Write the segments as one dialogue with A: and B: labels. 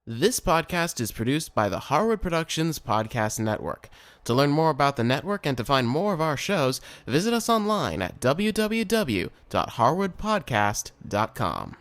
A: This podcast is produced by the Harwood Productions Podcast Network. To learn more about the network and to find more of our shows, visit us online at www.harwoodpodcast.com.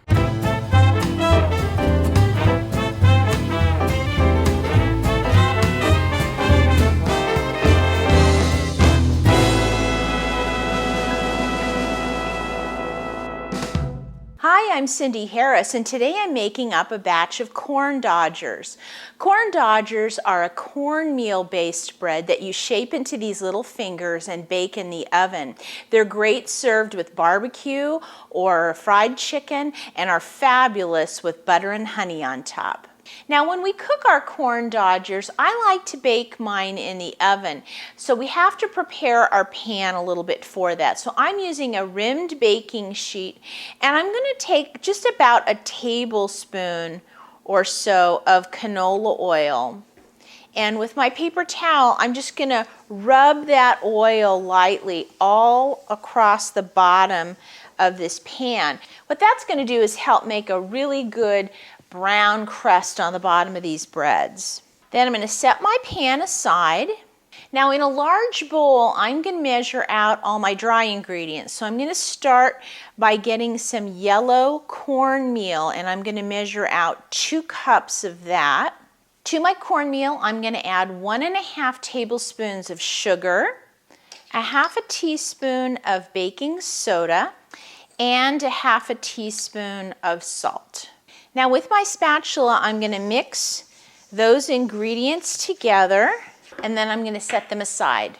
B: Hi, I'm Cindy Harris, and today I'm making up a batch of corn dodgers. Corn dodgers are a cornmeal-based bread that you shape into these little fingers and bake in the oven. They're great served with barbecue or fried chicken and are fabulous with butter and honey on top. Now, when we cook our corn dodgers, I like to bake mine in the oven. So we have to prepare our pan a little bit for that. So I'm using a rimmed baking sheet, and I'm going to take just about a tablespoon or so of canola oil. And with my paper towel, I'm just going to rub that oil lightly all across the bottom of this pan. What that's going to do is help make a really good brown crust on the bottom of these breads. Then I'm going to set my pan aside. Now in a large bowl, I'm going to measure out all my dry ingredients. So I'm going to start by getting some yellow cornmeal, and I'm going to measure out 2 cups of that. To my cornmeal, I'm going to add 1.5 tablespoons of sugar, 1/2 teaspoon of baking soda, and 1/2 teaspoon of salt. Now with my spatula, I'm going to mix those ingredients together, and then I'm going to set them aside.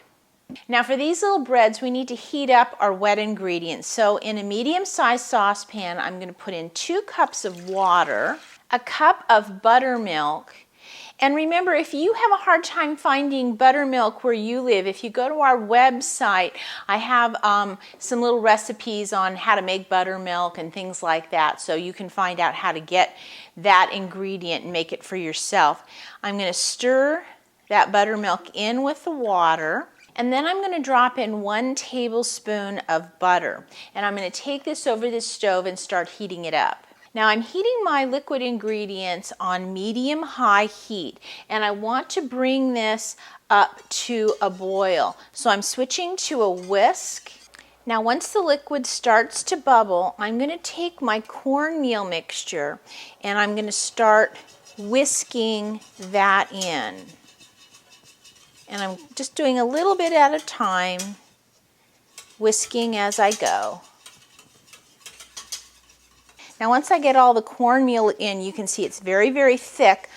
B: Now for these little breads, we need to heat up our wet ingredients. So in a medium-sized saucepan, I'm going to put in 2 cups of water, 1 cup of buttermilk. And remember, if you have a hard time finding buttermilk where you live, if you go to our website, I have some little recipes on how to make buttermilk and things like that, so you can find out how to get that ingredient and make it for yourself. I'm going to stir that buttermilk in with the water, and then I'm going to drop in 1 tablespoon of butter. And I'm going to take this over the stove and start heating it up. Now I'm heating my liquid ingredients on medium-high heat, and I want to bring this up to a boil. So I'm switching to a whisk. Now once the liquid starts to bubble, I'm going to take my cornmeal mixture and I'm going to start whisking that in. And I'm just doing a little bit at a time, whisking as I go. Now once I get all the cornmeal in, you can see it's very, very thick.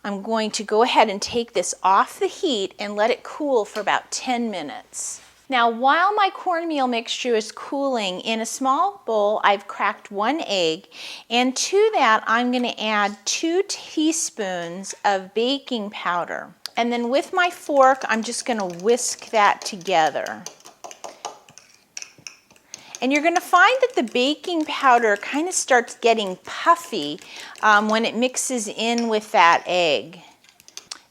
B: I'm going to go ahead and take this off the heat and let it cool for about 10 minutes. Now while my cornmeal mixture is cooling, in a small bowl I've cracked 1 egg, and to that I'm going to add 2 teaspoons of baking powder. And then with my fork I'm just going to whisk that together. And you're going to find that the baking powder kind of starts getting puffy when it mixes in with that egg.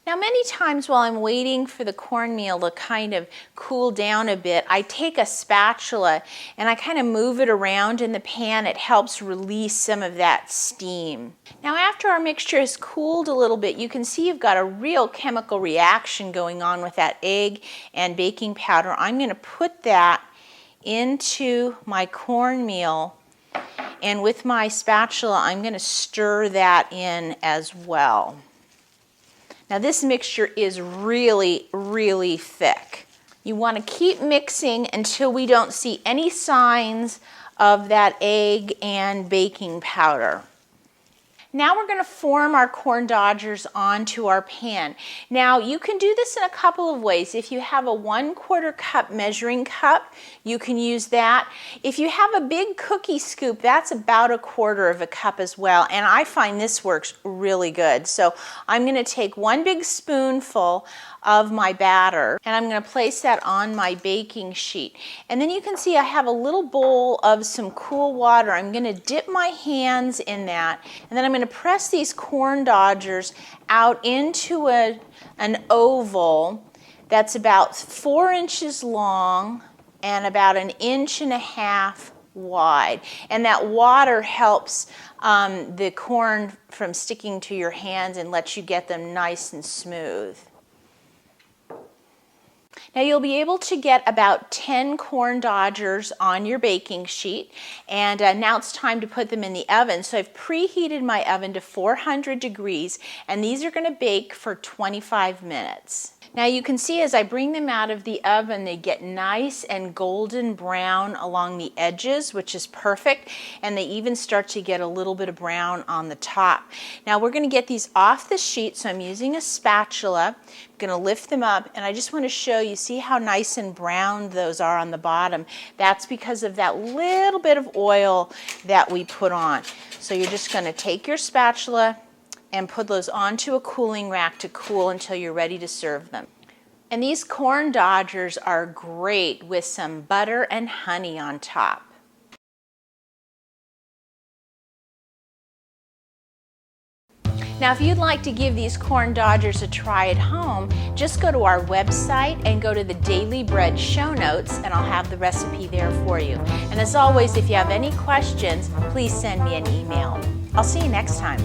B: Now many times while I'm waiting for the cornmeal to kind of cool down a bit, I take a spatula and I kind of move it around in the pan. It helps release some of that steam. Now after our mixture has cooled a little bit, you can see you've got a real chemical reaction going on with that egg and baking powder. I'm going to put that into my cornmeal, and with my spatula I'm going to stir that in as well. Now this mixture is really, really thick. You want to keep mixing until we don't see any signs of that egg and baking powder. Now we're going to form our corn dodgers onto our pan. Now you can do this in a couple of ways. If you have a 1/4 cup measuring cup, you can use that. If you have a big cookie scoop, that's about 1/4 cup as well. And I find this works really good. So I'm going to take 1 big spoonful of my batter, and I'm going to place that on my baking sheet. And then you can see I have a little bowl of some cool water. I'm going to dip my hands in that, and then I'm going to press these corn dodgers out into an oval that's about 4 inches long and about 1.5 inches wide. And that water helps the corn from sticking to your hands and lets you get them nice and smooth. Now you'll be able to get about 10 corn dodgers on your baking sheet, and now it's time to put them in the oven. So I've preheated my oven to 400 degrees, and these are going to bake for 25 minutes. Now you can see as I bring them out of the oven, they get nice and golden brown along the edges, which is perfect, and they even start to get a little bit of brown on the top. Now we're going to get these off the sheet, so I'm using a spatula. I'm going to lift them up, and I just want to show you, see how nice and brown those are on the bottom. That's because of that little bit of oil that we put on. So you're just going to take your spatula and put those onto a cooling rack to cool until you're ready to serve them. And these corn dodgers are great with some butter and honey on top. Now if you'd like to give these corn dodgers a try at home, just go to our website and go to the Daily Bread show notes, and I'll have the recipe there for you. And as always, if you have any questions, please send me an email. I'll see you next time.